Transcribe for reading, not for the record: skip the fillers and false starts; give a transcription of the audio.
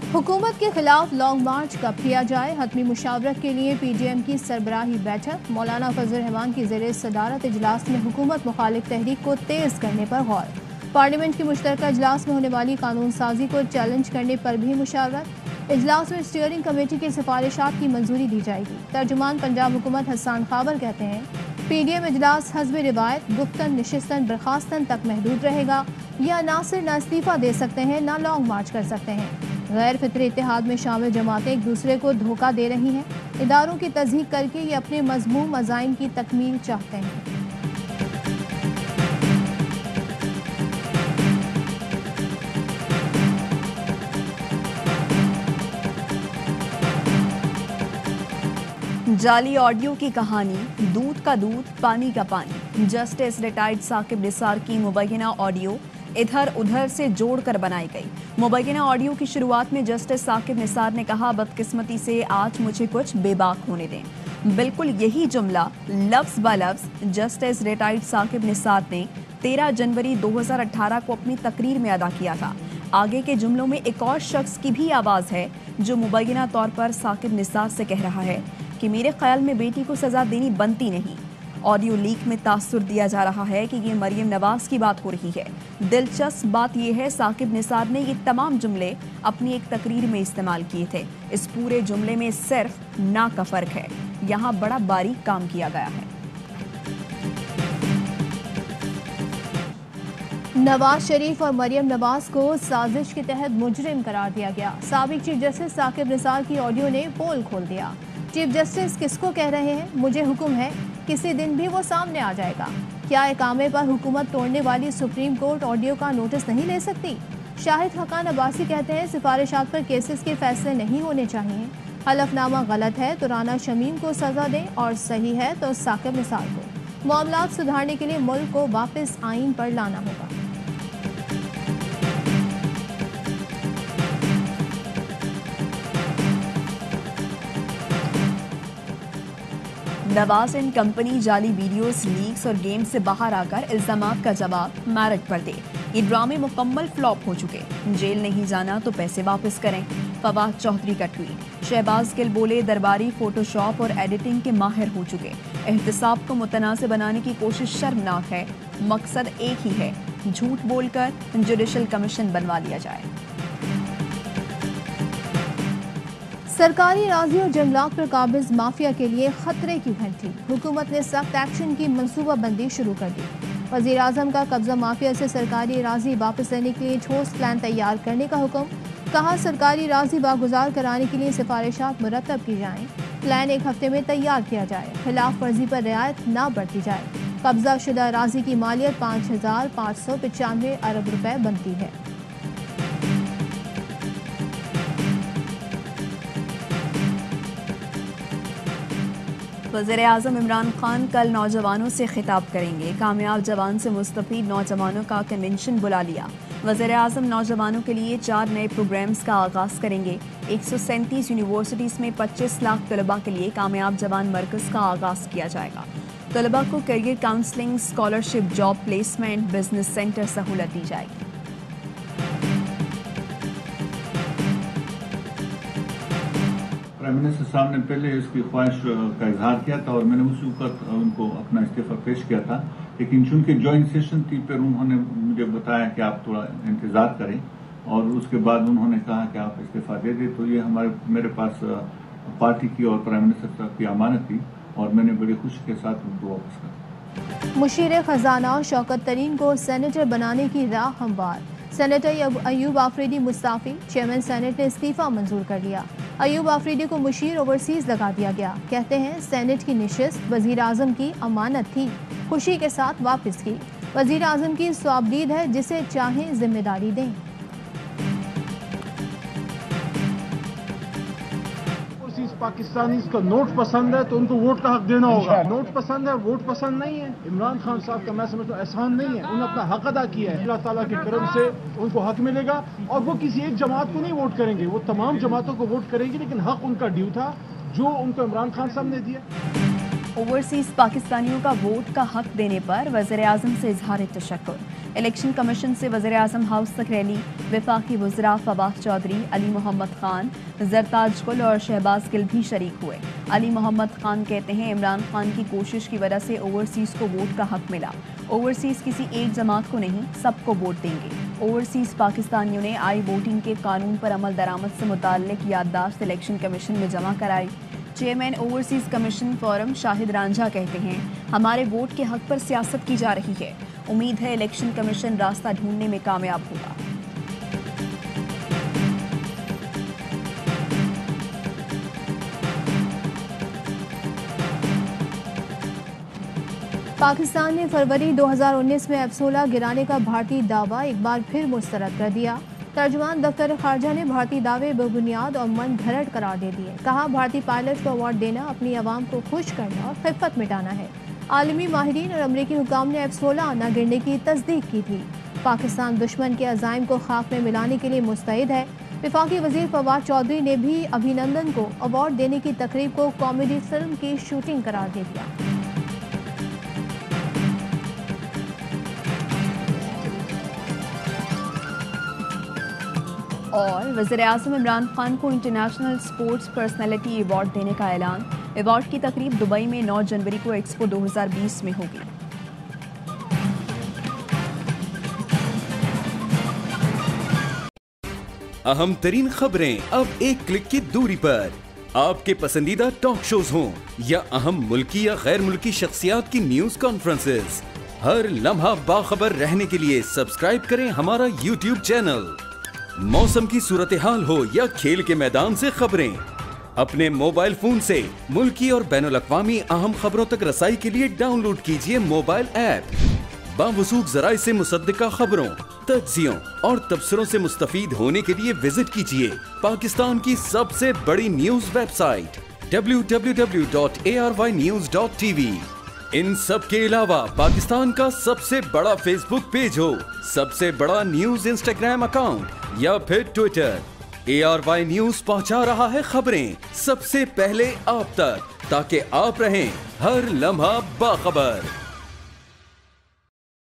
हुकूमत के खिलाफ लॉन्ग मार्च कब किया जाए, हतमी मुशावरत के लिए पीडीएम की सरबराही बैठक। मौलाना फजल रहमान की ज़ेरे सदारत इजलास में हुकूमत मुखालिफ तहरीक को तेज करने पर गौर। पार्लियामेंट की मुश्तरका इजलास में होने वाली कानून साजी को चैलेंज करने पर भी मुशावरत। इजलास में स्टीयरिंग कमेटी की सिफारिशात की मंजूरी दी जाएगी। तर्जुमान पंजाब हुकूमत हसन खाबर कहते हैं पीडीएम इजलास हस्बे रिवायत गुफ्तन निशिस्तन बर्खास्तन तक महदूद रहेगा। या नासिर न इस्तीफा दे सकते हैं न लॉन्ग मार्च कर सकते हैं। गैर फितरी इत्तेहाद में शामिल जमातें एक दूसरे को धोखा दे रही हैं। इदारों की तस्दीक करके ये अपने मजमूम मज़ाइन की तकमील चाहते हैं। जाली ऑडियो की कहानी, दूध का दूध पानी का पानी। जस्टिस रिटायर्ड साकिब निसार की मुबैना ऑडियो इधर उधर से जोड़कर बनाई गई। मुबैना ऑडियो की शुरुआत में जस्टिस साकिब निसार ने कहा, बदकिस्मती से आज मुझे कुछ बेबाक होने दें। बिल्कुल यही जुमला लफ्ज ब लफ्ज जस्टिस रिटायर्ड साकिब निसार ने 13 जनवरी 2018 को अपनी तकरीर में अदा किया था। आगे के जुमलों में एक और शख्स की भी आवाज़ है जो मुबैना तौर पर साकिब निसार से कह रहा है कि मेरे ख्याल में बेटी को सज़ा देनी बनती नहीं। ऑडियो लीक में तासुर दिया जा रहा है कि ये मरियम नवाज की बात हो रही है। दिलचस्प बात यह है साकिब निसार ने ये तमाम जुमले अपनी एक तकरीर में इस्तेमाल किए थे। इस पूरे जुमले में सिर्फ ना का फर्क है। यहाँ बड़ा बारीक काम किया गया है। नवाज शरीफ और मरियम नवाज को साजिश के तहत मुजरिम करार दिया गया। साबिक चीफ जस्टिस साकिब निसार की ऑडियो ने पोल खोल दिया। चीफ जस्टिस किसको कह रहे हैं? मुझे हुक्म है किसी दिन भी वो सामने आ जाएगा। क्या इकामे पर हुकूमत तोड़ने वाली सुप्रीम कोर्ट ऑडियो का नोटिस नहीं ले सकती? शाहिद हकान अब्बासी कहते हैं सिफारिशात पर केसेस के फैसले नहीं होने चाहिए। हलफनामा गलत है तो राना शमीम को सजा दें और सही है तो साकिब निसार को। मामलात सुधारने के लिए मुल्क को वापस आइन पर लाना होगा। नवाज एंड कंपनी जाली वीडियोस, लीक्स और गेम से बाहर आकर इल्जामात का जवाब मैरिट पर दे। ये ड्रामे मुकम्मल फ्लॉप हो चुके। जेल नहीं जाना तो पैसे वापस करें। फवाद चौधरी का ट्वीट। शहबाज गिल बोले दरबारी फोटोशॉप और एडिटिंग के माहिर हो चुके। एहतसाब को मुतनाज़िब बनाने की कोशिश शर्मनाक है। मकसद एक ही है, झूठ बोलकर जुडिशल कमीशन बनवा लिया जाए। सरकारी अराज़ी और जंगलात पर काबिज माफिया के लिए खतरे की घंटी। हुकूमत ने सख्त एक्शन की मनसूबाबंदी शुरू कर दी। वज़ीर आज़म का कब्जा माफिया से सरकारी अराज़ी वापस लेने के लिए ठोस प्लान तैयार करने का हुक्म। कहा सरकारी अराज़ी बागुजार कराने के लिए सिफारिशात मुरतब की जाएं। प्लान 1 हफ्ते में तैयार किया जाए। खिलाफ वर्जी पर रियायत ना बरती जाए। कब्जा शुदा अराज़ी की मालियत 5,595 अरब रुपए बनती है। वज़ीर आज़म इमरान खान कल नौजवानों से खिताब करेंगे। कामयाब जवान से मुस्तफ़ीद नौजवानों का कन्वेंशन बुला लिया। वज़ीर आज़म नौजवानों के लिए 4 नए प्रोग्राम्स का आगाज़ करेंगे। 137 यूनिवर्सिटीज़ में 25 लाख तलबा के लिए कामयाब जवान मरकज़ का आगाज़ किया जाएगा। तलबा को career counselling, scholarship, job placement, business centre सहूलत दी जाएगी। प्राइम मिनिस्टर साहब ने पहले इसकी ख्वाहिश का इजहार किया था और मैंने उसी वक्त उनको अपना इस्तीफा पेश किया था। लेकिन चूंकि जॉइंट सेशन थी, फिर उन्होंने मुझे बताया कि आप थोड़ा इंतज़ार करें और उसके बाद उन्होंने कहा कि आप इस्तीफा दे दें। तो ये मेरे पास पार्टी की और प्राइम मिनिस्टर साहब की अमानत थी और मैंने बड़ी खुशी के साथ उनको वापस कर। मुशीर खजाना शौकत तरीन को सेनेटर बनाने की राह हमवार। सेनेटर अयूब आफरीदी मुस्ताफी। चेयरमैन सेनेट ने इस्तीफा मंजूर कर लिया। अयूब आफरीदी को मुशीर ओवरसीज लगा दिया गया। कहते हैं सेनेट की निशिस्त वजीर आजम की अमानत थी, खुशी के साथ वापस की। वजीर आजम की स्वाबदीद है, जिसे चाहें जिम्मेदारी दें। पाकिस्तानी का नोट पसंद है तो उनको वोट का हक देना होगा। नोट पसंद है, वोट पसंद नहीं है। इमरान खान साहब का मैं समझता हूँ एहसान नहीं है, उन्होंने अपना हक अदा किया है। अल्लाह ताला के करम से उनको हक मिलेगा और वो किसी एक जमात को नहीं वोट करेंगे, वो तमाम जमातों को वोट करेंगे। लेकिन हक उनका ड्यू था जो उनको इमरान खान साहब ने दिया। ओवरसीज पाकिस्तानियों का वोट का हक देने पर वज़ीर-ए-आज़म से इजहार तशक्कुर। इलेक्शन कमीशन से वज़ीर-ए-आज़म हाउस तक रैली। वफाकी वज़रा फवाद चौधरी, अली मोहम्मद खान, ज़रताज गुल और शहबाज गिल भी शरीक हुए। अली मोहम्मद खान कहते हैं इमरान खान की कोशिश की वजह से ओवरसीज को वोट का हक मिला। ओवरसीज किसी एक जमात को नहीं, सबको वोट देंगे। ओवरसीज पाकिस्तानियों ने आई वोटिंग के कानून पर अमल दरामद से मुताल्लिक याददाश्त इलेक्शन कमीशन में जमा कराई। Chairman overseas commission forum Shahid Ranjha कहते हैं हमारे वोट के हक पर सियासत की जा रही है। उम्मीद है इलेक्शन कमीशन रास्ता ढूंढने में कामयाब होगा। पाकिस्तान ने फरवरी 2019 में F-16 गिराने का भारतीय दावा एक बार फिर मुस्तरद कर दिया। तर्जुमान दफ्तर खारजा ने भारतीय दावे बेबुनियाद और मन घड़त करार दे दिए। कहा भारतीय पायलट को अवार्ड देना अपनी आवाम को खुश करना और खिफत मिटाना है। आलमी माहिरीन और अमरीकी हुकाम ने F-16 न गिरने की तस्दीक की थी। पाकिस्तान दुश्मन के अज़ाइम को खाक में मिलाने के लिए मुस्तैद है। वफाकी वज़ीर फवाद चौधरी ने भी अभिनंदन को अवार्ड देने की तकरीब को कॉमेडी फिल्म की शूटिंग करार दे दिया। और वज़ीर-ए-आज़म इमरान खान को इंटरनेशनल स्पोर्ट्स पर्सनैलिटी अवार्ड देने का ऐलान। अवार्ड की तकरीब दुबई में 9 जनवरी को एक्सपो 2020 में होगी। अहम तरीन खबरें अब एक क्लिक की दूरी पर। आपके पसंदीदा टॉक शोज हों या अहम मुल्की या गैर मुल्की शख्सियात की न्यूज कॉन्फ्रेंसेस, हर लम्हा बाखबर रहने के लिए सब्सक्राइब करें हमारा YouTube चैनल। मौसम की सूरत हाल हो या खेल के मैदान से खबरें, अपने मोबाइल फोन से मुल्की और बैनुल-अक़वामी अहम खबरों तक रसाई के लिए डाउनलोड कीजिए मोबाइल ऐप। बावसूख ज़राए से मुसद्दिका खबरों, तज्ज़ियों और तबसरों से मुस्तफ़ीद होने के लिए विजिट कीजिए पाकिस्तान की सबसे बड़ी न्यूज वेबसाइट www.arYnews.tv। इन सब के अलावा पाकिस्तान का सबसे बड़ा फेसबुक पेज हो, सबसे बड़ा न्यूज इंस्टाग्राम अकाउंट या फिर ट्विटर, ARY न्यूज पहुंचा रहा है खबरें सबसे पहले आप तक, ताकि आप रहें हर लम्हा बाखबर।